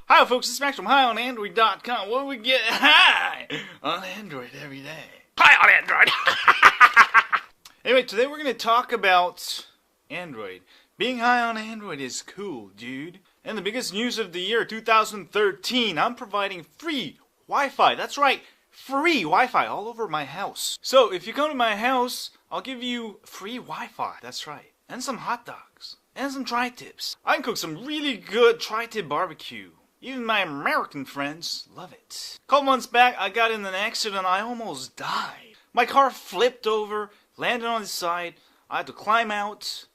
Hi folks, it's Max from HighOnAndroid.com, where we get high on Android every day. Hi on Android! Anyway, today we're going to talk about Android. Being high on Android is cool, dude. And the biggest news of the year 2013, I'm providing free Wi-Fi. That's right, free Wi-Fi all over my house. So if you come to my house, I'll give you free Wi-Fi. That's right. And some hot dogs. And some tri-tips. I can cook some really good tri-tip barbecue. Even my American friends love it. A couple months back, I got in an accident and I almost died. My car flipped over, landed on its side, I had to climb out,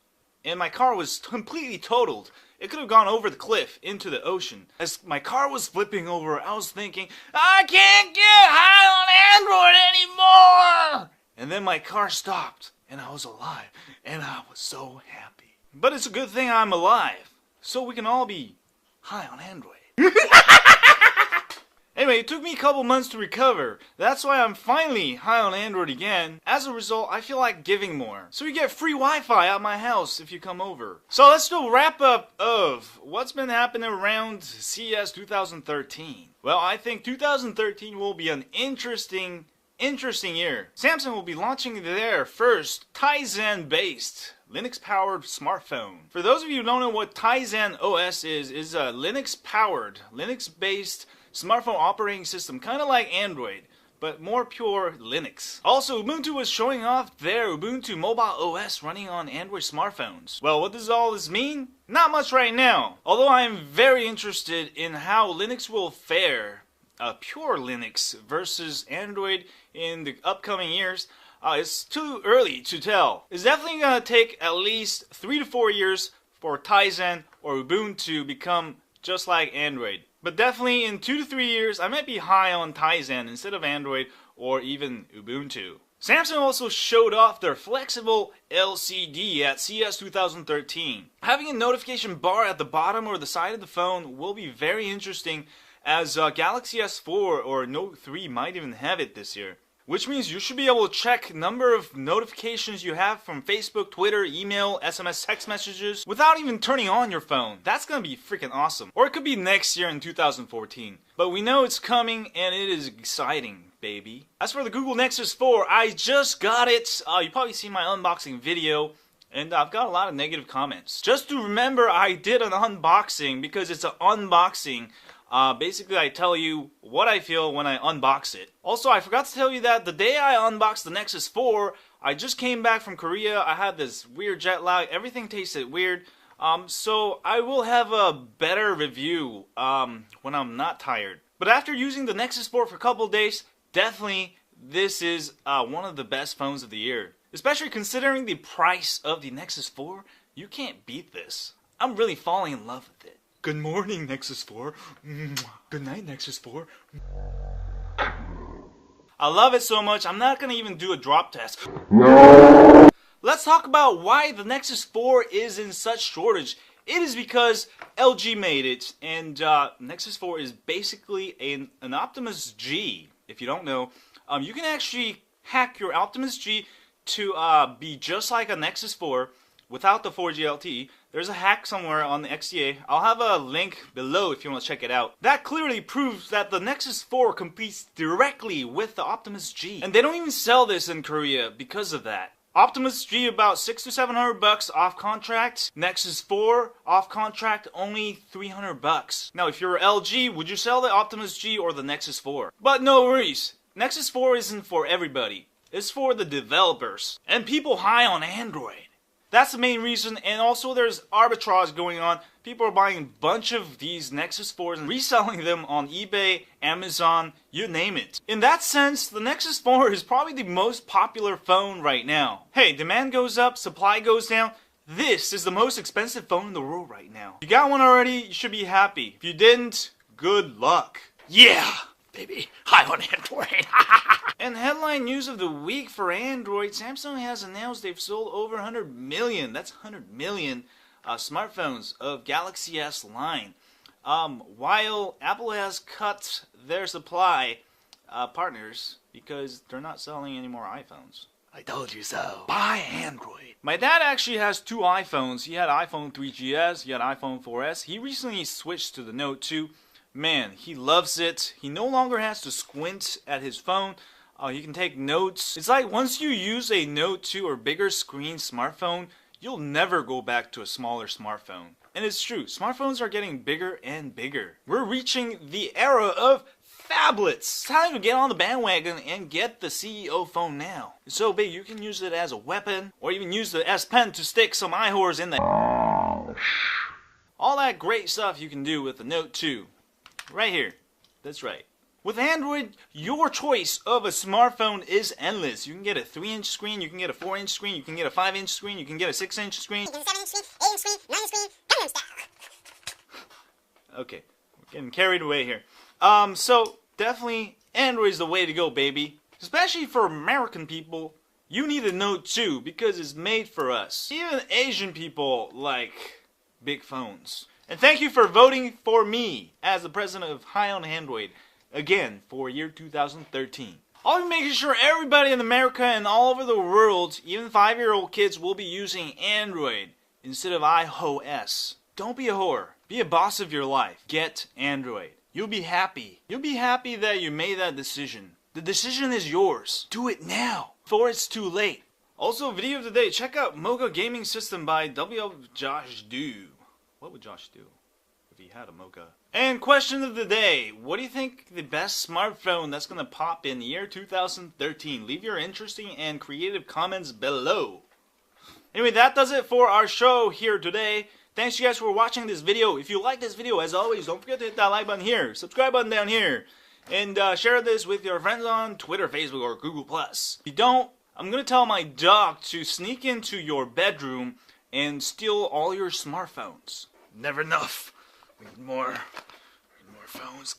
and my car was completely totaled. It could have gone over the cliff into the ocean. As my car was flipping over, I was thinking, I can't get high on Android anymore! And then my car stopped, and I was alive, and I was so happy. But it's a good thing I'm alive, so we can all be high on Android. Anyway, it took me a couple months to recover. That's why I'm finally high on Android again. As a result, I feel like giving more. So you get free Wi-Fi at my house if you come over. So let's do a wrap up of what's been happening around CES 2013. Well, I think 2013 will be an interesting year. Samsung will be launching their first Tizen based Linux-powered smartphone. For those of you who don't know what Tizen OS is a Linux-powered, Linux-based smartphone operating system, kind of like Android, but more pure Linux. Also, Ubuntu was showing off their Ubuntu mobile OS running on Android smartphones. Well, what does all this mean? Not much right now. Although I am very interested in how Linux will fare, pure Linux versus Android in the upcoming years. It's too early to tell. It's definitely going to take at least 3 to 4 years for Tizen or Ubuntu to become just like Android. But definitely in 2 to 3 years, I might be high on Tizen instead of Android or even Ubuntu. Samsung also showed off their flexible LCD at CES 2013. Having a notification bar at the bottom or the side of the phone will be very interesting, as Galaxy S4 or Note 3 might even have it this year. Which means you should be able to check number of notifications you have from Facebook, Twitter, email, SMS, text messages without even turning on your phone. That's gonna be freaking awesome. Or it could be next year in 2014. But we know it's coming and it is exciting, baby. As for the Google Nexus 4, I just got it. You probably seen my unboxing video. And I've got a lot of negative comments. Just to remember, I did an unboxing because it's an unboxing. Basically, I tell you what I feel when I unbox it. Also, I forgot to tell you that the day I unboxed the Nexus 4, I just came back from Korea. I had this weird jet lag. Everything tasted weird. So I will have a better review when I'm not tired. But after using the Nexus 4 for a couple of days, definitely this is one of the best phones of the year. Especially considering the price of the Nexus 4, you can't beat this. I'm really falling in love with it. Good morning, Nexus 4. Good night, Nexus 4. I love it so much, I'm not going to even do a drop test. Let's talk about why the Nexus 4 is in such shortage. It is because LG made it, and Nexus 4 is basically an Optimus G. If you don't know, you can actually hack your Optimus G to be just like a Nexus 4 without the 4G LTE. There's a hack somewhere on the XDA. I'll have a link below if you want to check it out. That clearly proves that the Nexus 4 competes directly with the Optimus G. And they don't even sell this in Korea because of that. Optimus G about $600 to $700 off contract. Nexus 4 off contract only $300. Now if you're LG, would you sell the Optimus G or the Nexus 4? But no worries. Nexus 4 isn't for everybody. It's for the developers and people high on Android. That's the main reason, and also there's arbitrage going on. People are buying a bunch of these Nexus 4s and reselling them on eBay, Amazon, you name it. In that sense, the Nexus 4 is probably the most popular phone right now. Hey, demand goes up, supply goes down. This is the most expensive phone in the world right now. If you got one already, you should be happy. If you didn't, good luck. Yeah, baby, high on Android. And headline news of the week for Android, Samsung has announced they've sold over 100 million, that's 100 million smartphones of Galaxy S line. While Apple has cut their supply partners because they're not selling any more iPhones. I told you so. Buy Android. My dad actually has two iPhones. He had iPhone 3GS, he had iPhone 4S. He recently switched to the Note 2. man, he loves it. He no longer has to squint at his phone. He can take notes. It's like once you use a Note 2 or bigger screen smartphone, you'll never go back to a smaller smartphone. And it's true, smartphones are getting bigger and bigger. We're reaching the era of phablets. It's time to get on the bandwagon and get the CEO phone now. It's so big you can use it as a weapon, or even use the S Pen to stick some eye whores in the all that great stuff you can do with the Note 2. Right here. That's right. With Android, your choice of a smartphone is endless. You can get a 3-inch screen, you can get a 4-inch screen, you can get a 5-inch screen, you can get a 6-inch screen. You can get a 7-inch screen, 8-inch screen, 9-inch screen, Gangnam Style. Okay, we're getting carried away here. So definitely Android's the way to go, baby. Especially for American people, you need a Note 2 because it's made for us. Even Asian people like big phones. And thank you for voting for me as the president of HighOnAndroid. Again, for year 2013. I'll be making sure everybody in America and all over the world, even 5-year-old kids, will be using Android instead of iOS. Don't be a whore. Be a boss of your life. Get Android. You'll be happy. You'll be happy that you made that decision. The decision is yours. Do it now, before it's too late. Also, video of the day. Check out Mocha Gaming System by Josh Do. What would Josh do if he had a Mocha? And question of the day, what do you think the best smartphone that's going to pop in the year 2013? Leave your interesting and creative comments below. Anyway, that does it for our show here today. Thanks you guys for watching this video. If you like this video, as always, don't forget to hit that like button here, subscribe button down here, and share this with your friends on Twitter, Facebook, or Google+. If you don't, I'm going to tell my dog to sneak into your bedroom and steal all your smartphones. Never enough. We need more phones.